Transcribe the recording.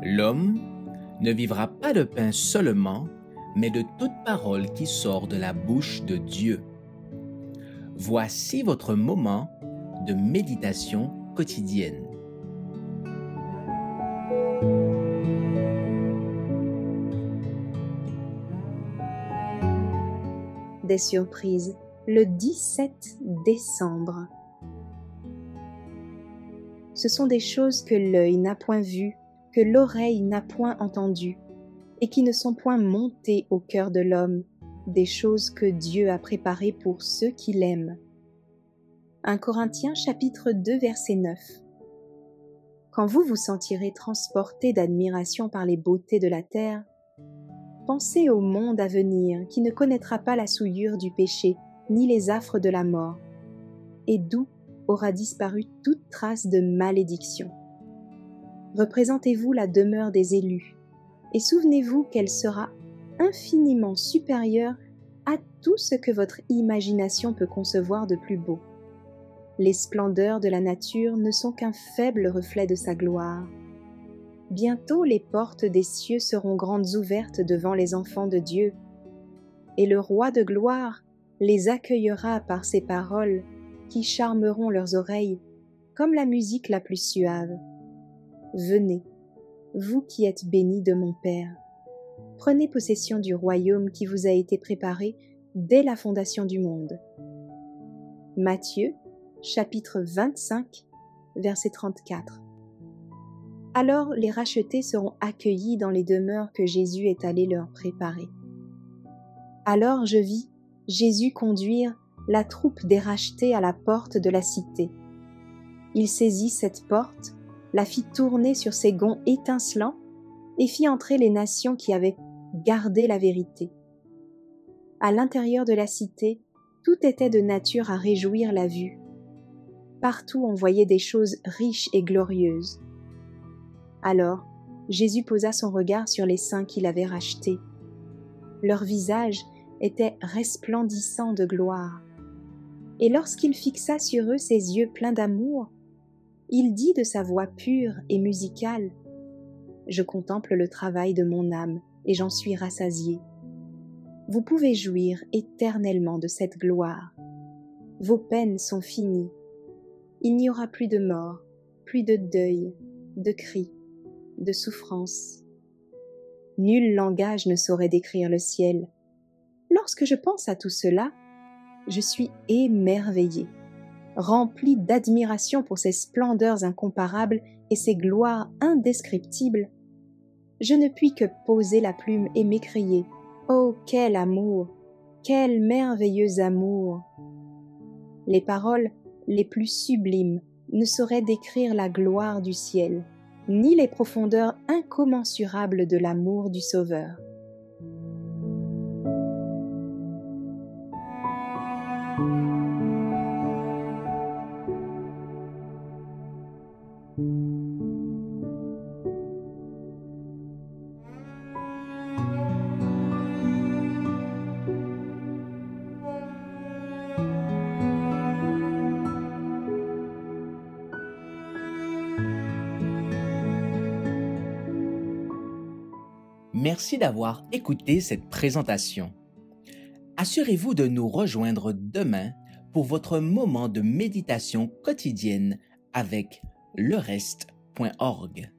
L'homme ne vivra pas de pain seulement, mais de toute parole qui sort de la bouche de Dieu. Voici votre moment de méditation quotidienne. Des surprises, le 17 décembre. Ce sont des choses que l'œil n'a point vues, que l'oreille n'a point entendues, et qui ne sont point montées au cœur de l'homme, des choses que Dieu a préparées pour ceux qui l'aiment. 1 Corinthiens chapitre 2 verset 9. Quand vous vous sentirez transporté d'admiration par les beautés de la terre, pensez au monde à venir qui ne connaîtra pas la souillure du péché ni les affres de la mort, et d'où aura disparu toute trace de malédiction. Représentez-vous la demeure des élus, et souvenez-vous qu'elle sera infiniment supérieure à tout ce que votre imagination peut concevoir de plus beau. Les splendeurs de la nature ne sont qu'un faible reflet de sa gloire. Bientôt les portes des cieux seront grandes ouvertes devant les enfants de Dieu, et le roi de gloire les accueillera par ses paroles qui charmeront leurs oreilles comme la musique la plus suave. Venez, vous qui êtes bénis de mon Père, prenez possession du royaume qui vous a été préparé dès la fondation du monde. Matthieu, chapitre 25, verset 34. Alors les rachetés seront accueillis dans les demeures que Jésus est allé leur préparer. Alors je vis Jésus conduire la troupe des rachetés à la porte de la cité. Il saisit cette porte, la fit tourner sur ses gonds étincelants et fit entrer les nations qui avaient gardé la vérité. À l'intérieur de la cité, tout était de nature à réjouir la vue. Partout on voyait des choses riches et glorieuses. Alors, Jésus posa son regard sur les saints qu'il avait rachetés. Leurs visages étaient resplendissants de gloire. Et lorsqu'il fixa sur eux ses yeux pleins d'amour, il dit de sa voix pure et musicale : « Je contemple le travail de mon âme et j'en suis rassasié. Vous pouvez jouir éternellement de cette gloire. Vos peines sont finies. Il n'y aura plus de mort, plus de deuil, de cris, de souffrance. Nul langage ne saurait décrire le ciel. Lorsque je pense à tout cela, je suis émerveillé, rempli d'admiration pour ces splendeurs incomparables et ces gloires indescriptibles. Je ne puis que poser la plume et m'écrier : « Oh, quel amour! Quel merveilleux amour !» Les paroles les plus sublimes ne sauraient décrire la gloire du ciel, ni les profondeurs incommensurables de l'amour du Sauveur. Merci d'avoir écouté cette présentation. Assurez-vous de nous rejoindre demain pour votre moment de méditation quotidienne avec lereste.org.